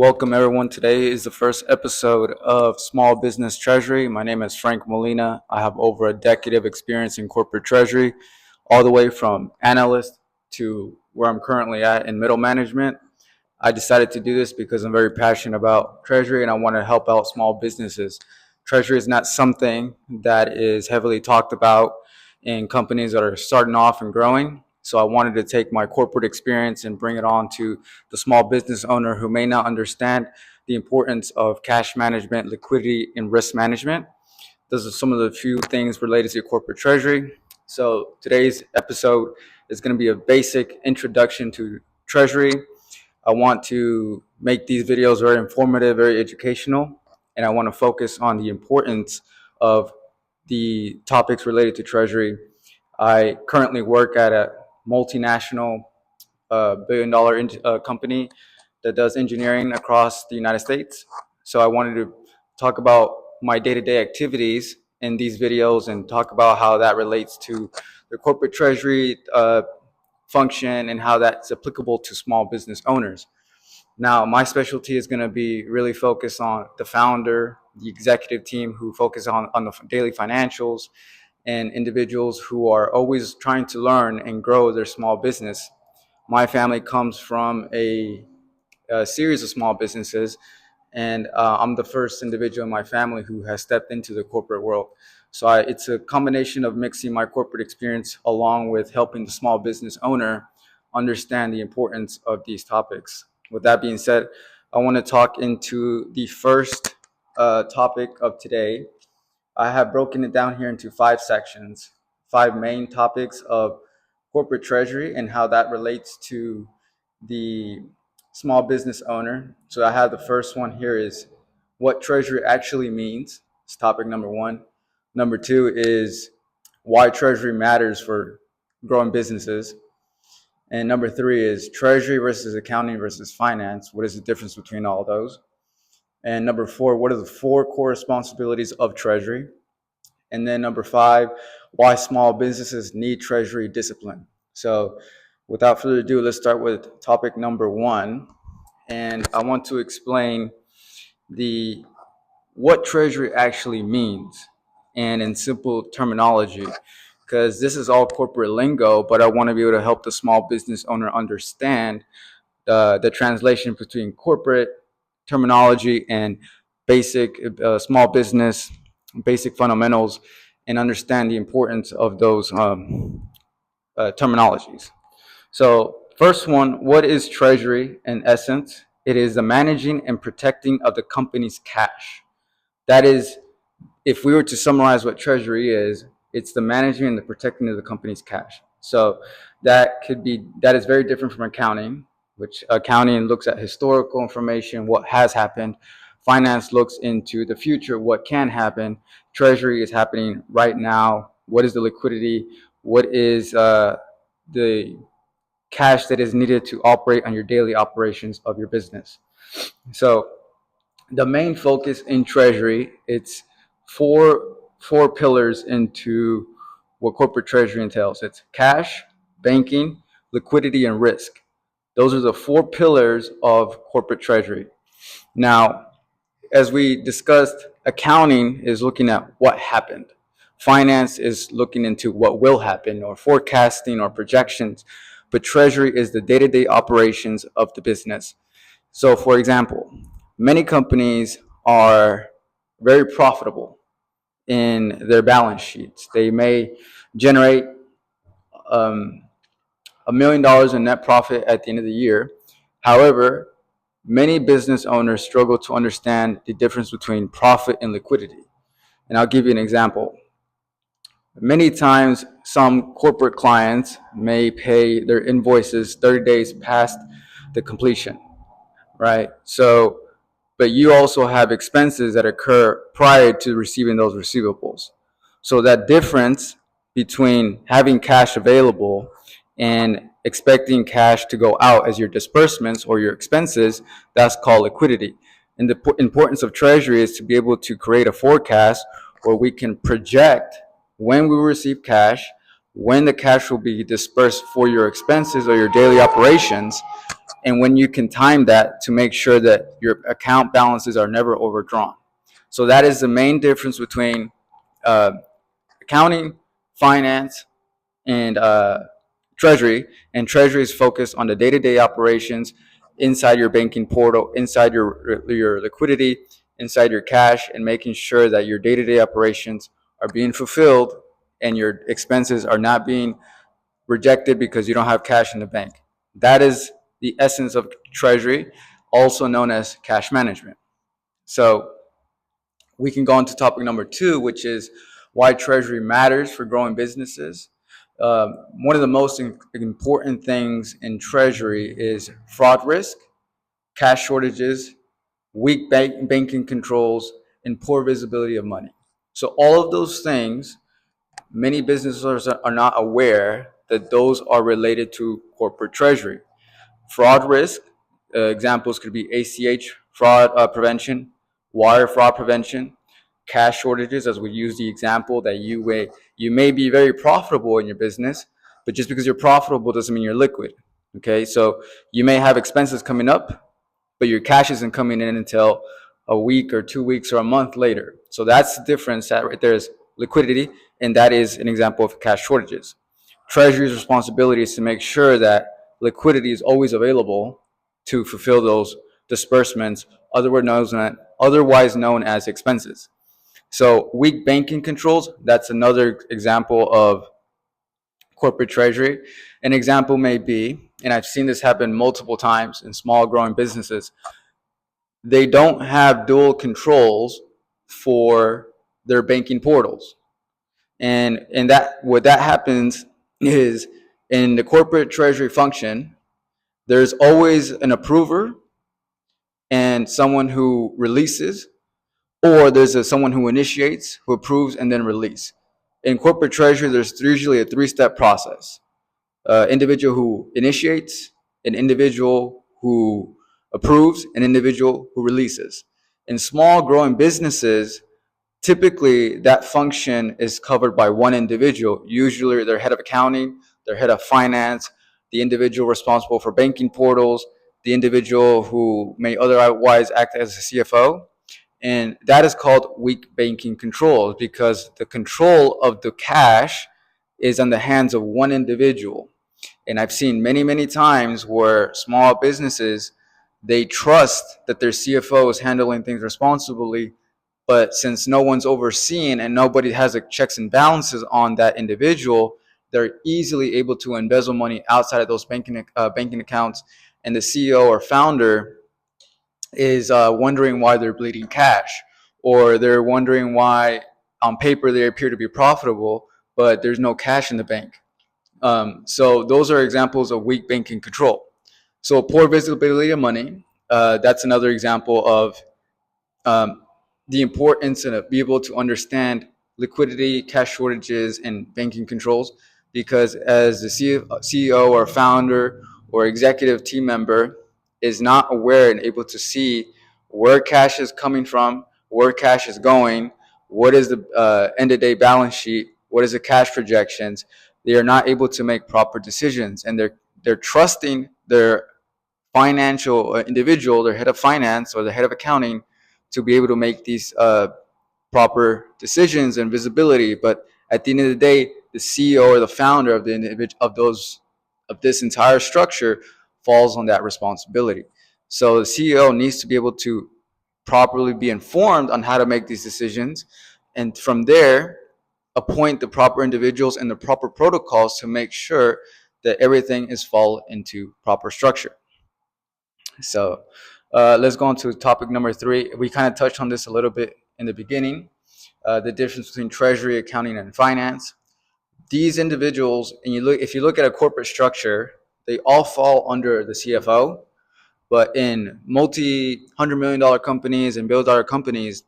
Welcome everyone. Today is the first episode of Small Business Treasury. My name is Frank Molina. I have over a decade of experience in corporate treasury, all the way from analyst to where I'm currently at in middle management. I decided to do this because I'm very passionate about treasury and I want to help out small businesses. Treasury is not something that is heavily talked about in companies that are starting off and growing. So I wanted to take my corporate experience and bring it on to the small business owner who may not understand the importance of cash management, liquidity, and risk management. Those are some of the few things related to corporate treasury. So today's episode is going to be a basic introduction to treasury. I want to make these videos very informative, very educational, and I want to focus on the importance of the topics related to treasury. I currently work at a multinational billion-dollar company that does engineering across the United States. So I wanted to talk about my day-to-day activities in these videos and talk about how that relates to the corporate treasury function and how that's applicable to small business owners. Now, my specialty is going to be really focused on the founder, the executive team who focus on the daily financials, and individuals who are always trying to learn and grow their small business. My family comes from a series of small businesses, and I'm the first individual in my family who has stepped into the corporate world. So it's a combination of mixing my corporate experience along with helping the small business owner understand the importance of these topics. With that being said, I want to talk into the first topic of today. I have broken it down here into 5 sections, 5 main topics of corporate treasury and how that relates to the small business owner. So I have the first one here is what treasury actually means. It's topic number 1. Number 2 is why treasury matters for growing businesses. And number 3 is treasury versus accounting versus finance. What is the difference between all those? And number 4, what are the 4 core responsibilities of treasury? And then number 5, why small businesses need treasury discipline. So without further ado, let's start with topic number 1. And I want to explain what treasury actually means and in simple terminology, because this is all corporate lingo, but I want to be able to help the small business owner understand the translation between corporate terminology and basic small business, basic fundamentals, and understand the importance of those terminologies. So first one, what is treasury in essence? It is the managing and protecting of the company's cash. That is, if we were to summarize what treasury is, it's the managing and the protecting of the company's cash. So that is very different from accounting, which accounting looks at historical information, what has happened. Finance looks into the future, what can happen. Treasury is happening right now. What is the liquidity? What is the cash that is needed to operate on your daily operations of your business? So the main focus in treasury, it's four pillars into what corporate treasury entails. It's cash, banking, liquidity, and risk. Those are the 4 pillars of corporate treasury. Now, as we discussed, accounting is looking at what happened. Finance is looking into what will happen or forecasting or projections. But treasury is the day-to-day operations of the business. So, for example, many companies are very profitable in their balance sheets. They may generate $1 million in net profit at the end of the year. However, many business owners struggle to understand the difference between profit and liquidity. And I'll give you an example. Many times, some corporate clients may pay their invoices 30 days past the completion, right? So, but you also have expenses that occur prior to receiving those receivables. So that difference between having cash available and expecting cash to go out as your disbursements or your expenses, that's called liquidity. And the importance of treasury is to be able to create a forecast where we can project when we will receive cash, when the cash will be dispersed for your expenses or your daily operations, and when you can time that to make sure that your account balances are never overdrawn. So that is the main difference between uh, accounting, finance, and Treasury. And Treasury is focused on the day-to-day operations inside your banking portal, inside your liquidity, inside your cash, and making sure that your day-to-day operations are being fulfilled and your expenses are not being rejected because you don't have cash in the bank. That is the essence of Treasury, also known as cash management. So we can go on to topic number 2, which is why Treasury matters for growing businesses. One of the most important things in Treasury is fraud risk, cash shortages, weak banking controls, and poor visibility of money. So all of those things, many businesses are not aware that those are related to corporate treasury. Fraud risk, examples could be ACH fraud prevention, wire fraud prevention, cash shortages, as we use the example that you may be very profitable in your business, but just because you're profitable doesn't mean you're liquid. Okay, so you may have expenses coming up, but your cash isn't coming in until a week or 2 weeks or a month later. So that's the difference. That right there is liquidity, and that is an example of cash shortages. Treasury's responsibility is to make sure that liquidity is always available to fulfill those disbursements, otherwise known as expenses. So weak banking controls, that's another example of corporate treasury. An example may be, and I've seen this happen multiple times in small growing businesses, they don't have dual controls for their banking portals. And that what that happens is in the corporate treasury function, there's always an approver and someone who releases, or someone who initiates, who approves, and then release. In corporate treasury, there's usually a 3-step process. Individual who initiates, an individual who approves, an individual who releases. In small growing businesses, typically that function is covered by one individual, usually their head of accounting, their head of finance, the individual responsible for banking portals, the individual who may otherwise act as a CFO. And that is called weak banking controls because the control of the cash is on the hands of one individual. And I've seen many, many times where small businesses, they trust that their CFO is handling things responsibly, but since no one's overseeing and nobody has a checks and balances on that individual, they're easily able to embezzle money outside of those banking accounts. And the CEO or founder is wondering why they're bleeding cash, or they're wondering why on paper they appear to be profitable, but there's no cash in the bank. So those are examples of weak banking control. So poor visibility of money, that's another example of um, the importance of be able to understand liquidity, cash shortages, and banking controls. Because as the CEO or founder or executive team member is not aware and able to see where cash is coming from, where cash is going, what is the end of day balance sheet, what is the cash projections, they are not able to make proper decisions, and they're trusting their financial individual, their head of finance or the head of accounting, to be able to make these proper decisions and visibility. But at the end of the day, the CEO or the founder of the individual of this entire structure falls on that responsibility. So the CEO needs to be able to properly be informed on how to make these decisions, and from there appoint the proper individuals and the proper protocols to make sure that everything is fall into proper structure. So let's go on to topic number 3. We kind of touched on this a little bit in the beginning, the difference between treasury, accounting, and finance. These individuals, and if you look at a corporate structure, they all fall under the CFO. But in multi-$100 million companies and billion-dollar companies,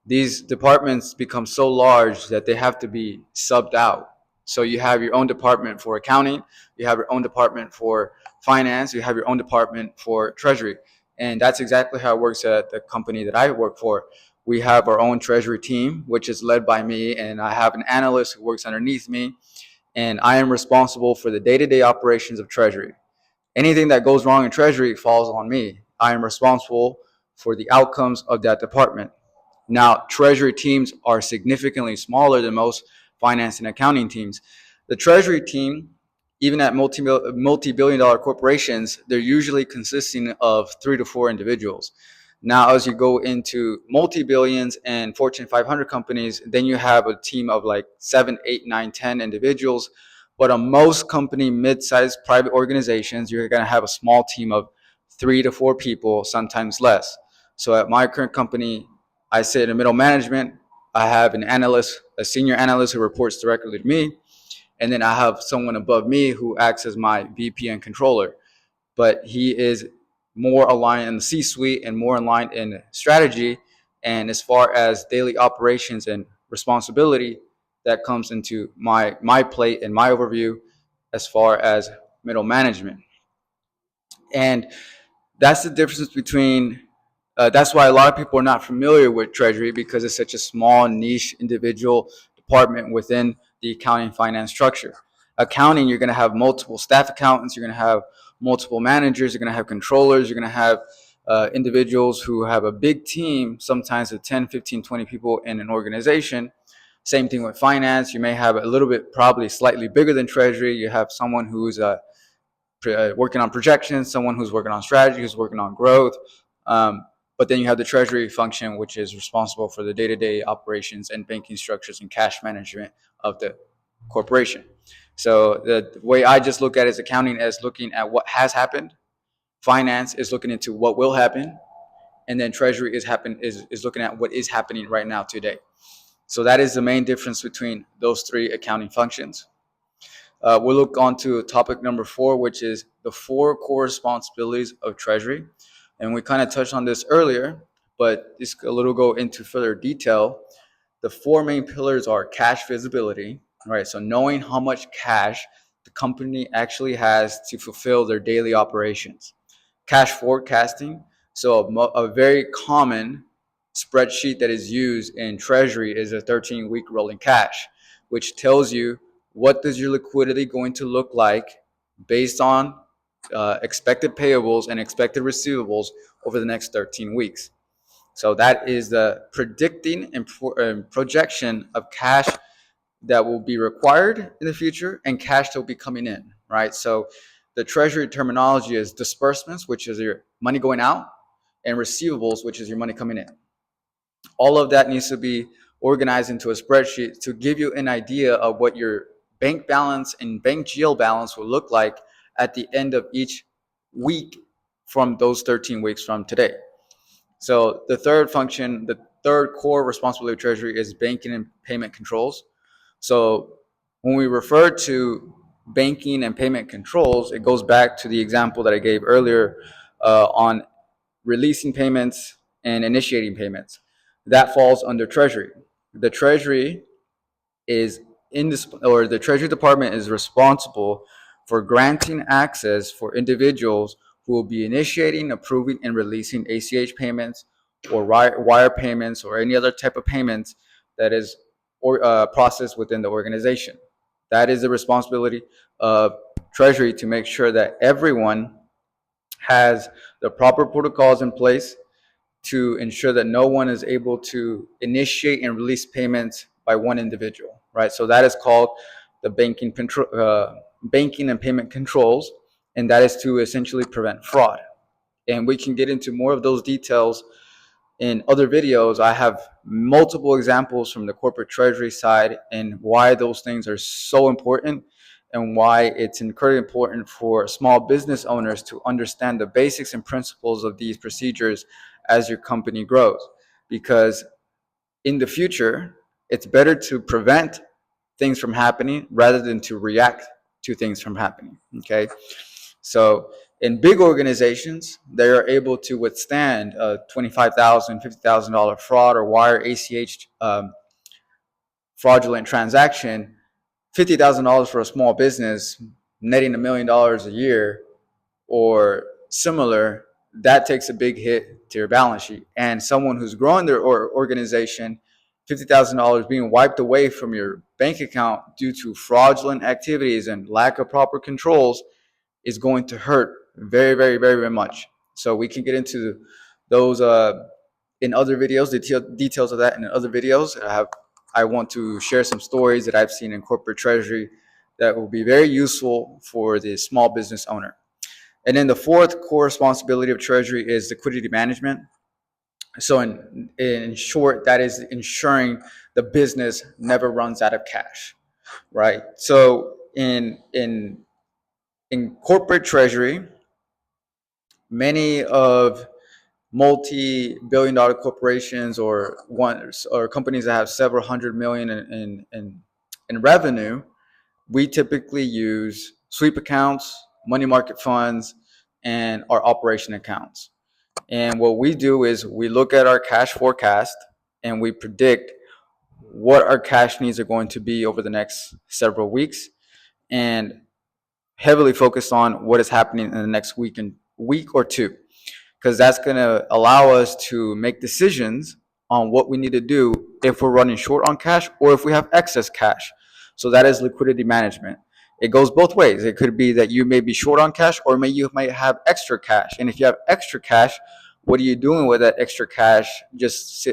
these departments become so large that they have to be subbed out. So you have your own department for accounting, you have your own department for finance, you have your own department for treasury. And that's exactly how it works at the company that I work for. We have our own treasury team, which is led by me, and I have an analyst who works underneath me. and I am responsible for the day-to-day operations of Treasury. Anything that goes wrong in Treasury falls on me. I am responsible for the outcomes of that department. Now, Treasury teams are significantly smaller than most finance and accounting teams. The Treasury team, even at multi-billion dollar corporations, they're usually consisting of 3 to 4 individuals. Now, as you go into multi-billions and Fortune 500 companies, then you have a team of like 7, 8, 9, 10 individuals. But on most company, mid-sized private organizations, you're going to have a small team of 3 to 4 people, sometimes less. So at my current company, I sit in middle management. I have an analyst, a senior analyst who reports directly to me. And then I have someone above me who acts as my VP and controller. But he is more aligned in the C-suite and more aligned in strategy. And as far as daily operations and responsibility, that comes into my plate and my overview as far as middle management. And that's the difference between that's why a lot of people are not familiar with Treasury, because it's such a small niche individual department within the accounting finance structure. Accounting, you're going to have multiple staff accountants, you're going to have multiple managers, you're going to have controllers, you're going to have individuals who have a big team, sometimes of 10, 15, 20 people in an organization. Same thing with finance. You may have a little bit, probably slightly bigger than Treasury. You have someone who's working on projections, someone who's working on strategy, who's working on growth. But then you have the Treasury function, which is responsible for the day-to-day operations and banking structures and cash management of the corporation. So the way I just look at it is accounting as looking at what has happened. Finance is looking into what will happen. And then Treasury is looking at what is happening right now today. So that is the main difference between those three accounting functions. We'll look on to topic number 4, which is the 4 core responsibilities of Treasury. And we kind of touched on this earlier, but just a little go into further detail. The 4 main pillars are cash visibility, right? So knowing how much cash the company actually has to fulfill their daily operations. Cash forecasting. So a very common spreadsheet that is used in Treasury is a 13-week rolling cash, which tells you what does your liquidity going to look like based on expected payables and expected receivables over the next 13 weeks. So that is the predicting and projection of cash that will be required in the future and cash that will be coming in, right? So the Treasury terminology is disbursements, which is your money going out, and receivables, which is your money coming in. All of that needs to be organized into a spreadsheet to give you an idea of what your bank balance and bank GL balance will look like at the end of each week from those 13 weeks from today. So the third function, the third core responsibility of Treasury is banking and payment controls. So when we refer to banking and payment controls, it goes back to the example that I gave earlier on releasing payments and initiating payments. That falls under Treasury. The Treasury is in this, or the Treasury Department is responsible for granting access for individuals who will be initiating, approving, and releasing ACH payments or wire payments or any other type of payments that is processed within the organization. That is the responsibility of Treasury to make sure that everyone has the proper protocols in place to ensure that no one is able to initiate and release payments by one individual, right? So that is called the banking and payment controls, and that is to essentially prevent fraud. And we can get into more of those details in other videos. I have multiple examples from the corporate treasury side and why those things are so important and why it's incredibly important for small business owners to understand the basics and principles of these procedures as your company grows. Because in the future, it's better to prevent things from happening rather than to react to things from happening, okay? So in big organizations, they are able to withstand a $25,000, $50,000 fraud or wire ACH fraudulent transaction. $50,000 for a small business netting $1 million a year or similar, that takes a big hit to your balance sheet. And someone who's growing their organization $50,000 being wiped away from your bank account due to fraudulent activities and lack of proper controls is going to hurt very, very, very, very much. So we can get into those in other videos, details of that in other videos. I want to share some stories that I've seen in corporate treasury that will be very useful for the small business owner. And then the fourth core responsibility of treasury is liquidity management. So in short, that is ensuring the business never runs out of cash, right? So in corporate treasury, many of multi-billion dollar corporations or companies that have several hundred million in revenue, we typically use sweep accounts, money market funds, and our operation accounts. And what we do is we look at our cash forecast and we predict what our cash needs are going to be over the next several weeks, and heavily focused on what is happening in the next week or two, because that's going to allow us to make decisions on what we need to do if we're running short on cash or if we have excess cash. So that is liquidity management. It goes both ways. It could be that you may be short on cash, or you might have extra cash. And if you have extra cash, what are you doing with that extra cash? Just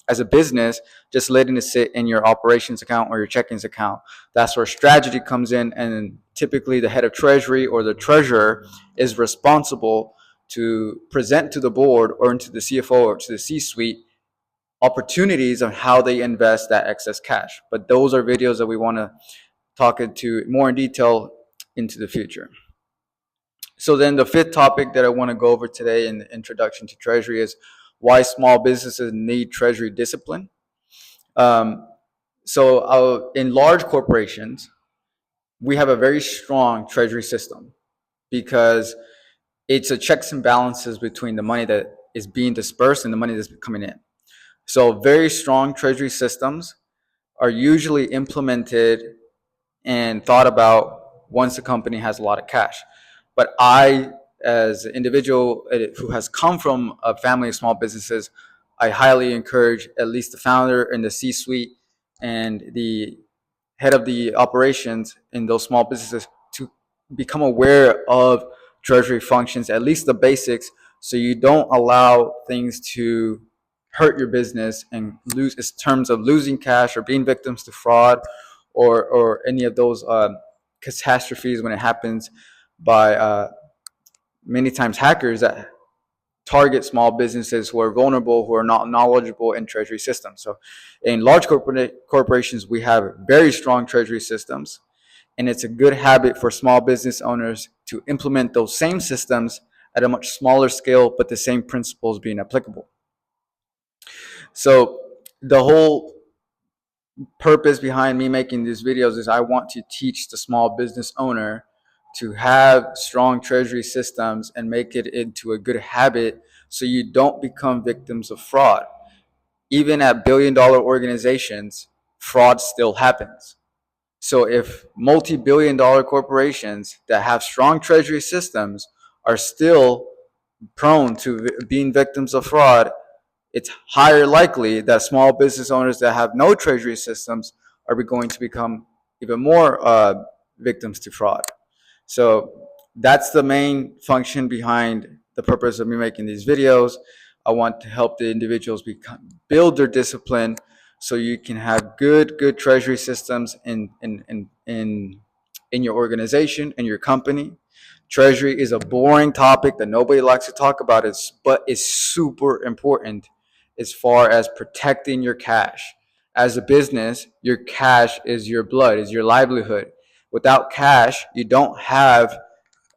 as a business, just letting it sit in your operations account or your checkings account. That's where strategy comes in, and typically the head of treasury or the treasurer is responsible to present to the board or into the CFO or to the C-suite opportunities on how they invest that excess cash. But those are videos that we want to talk into more in detail into the future. So then the fifth topic that I want to go over today in the introduction to treasury is why small businesses need treasury discipline. In large corporations, we have a very strong treasury system because it's a checks and balances between the money that is being dispersed and the money that's coming in. So very strong treasury systems are usually implemented and thought about once a company has a lot of cash. But I, as an individual who has come from a family of small businesses, I highly encourage at least the founder and the C-suite and the head of the operations in those small businesses to become aware of treasury functions, at least the basics, so you don't allow things to hurt your business and lose in terms of losing cash or being victims to fraud or any of those catastrophes when it happens by many times hackers that target small businesses who are vulnerable, who are not knowledgeable in treasury systems. So in large corporations, we have very strong treasury systems, and it's a good habit for small business owners to implement those same systems at a much smaller scale, but the same principles being applicable. So the whole purpose behind me making these videos is I want to teach the small business owner to have strong treasury systems and make it into a good habit so you don't become victims of fraud. Even at billion-dollar organizations, fraud still happens. So if multi-billion-dollar corporations that have strong treasury systems are still prone to being victims of fraud, it's higher likely that small business owners that have no treasury systems are going to become even more victims to fraud. So that's the main function behind the purpose of me making these videos. I want to help the individuals build their discipline so you can have good treasury systems in your organization and your company. Treasury is a boring topic that nobody likes to talk about, but it's super important as far as protecting your cash. As a business, your cash is your blood, is your livelihood. Without cash, you don't have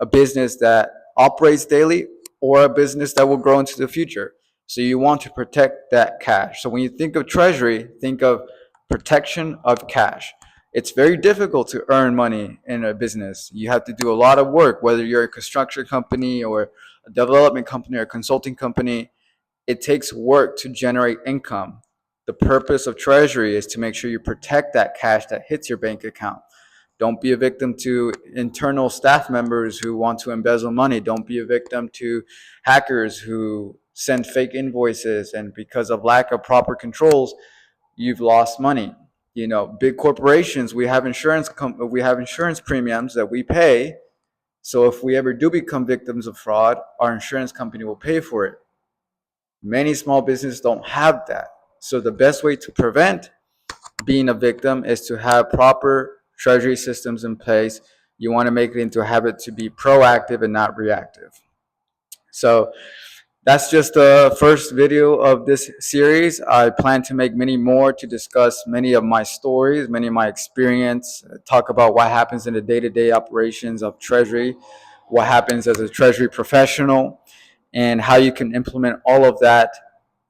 a business that operates daily or a business that will grow into the future. So you want to protect that cash. So when you think of treasury, think of protection of cash. It's very difficult to earn money in a business. You have to do a lot of work, whether you're a construction company or a development company or a consulting company. It takes work to generate income. The purpose of treasury is to make sure you protect that cash that hits your bank account. Don't be a victim to internal staff members who want to embezzle money. Don't be a victim to hackers who send fake invoices, and because of lack of proper controls, you've lost money. Big corporations, we have insurance premiums that we pay. So if we ever do become victims of fraud, our insurance company will pay for it. Many small businesses don't have that. So the best way to prevent being a victim is to have proper treasury systems in place. You want to make it into a habit to be proactive and not reactive. So that's just the first video of this series. I plan to make many more to discuss many of my stories, many of my experience, talk about what happens in the day-to-day operations of Treasury, what happens as a Treasury professional, and how you can implement all of that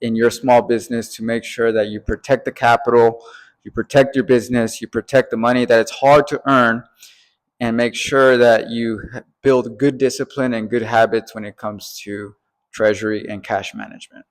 in your small business to make sure that you protect the capital, you protect your business, you protect the money that it's hard to earn, and make sure that you build good discipline and good habits when it comes to treasury and cash management.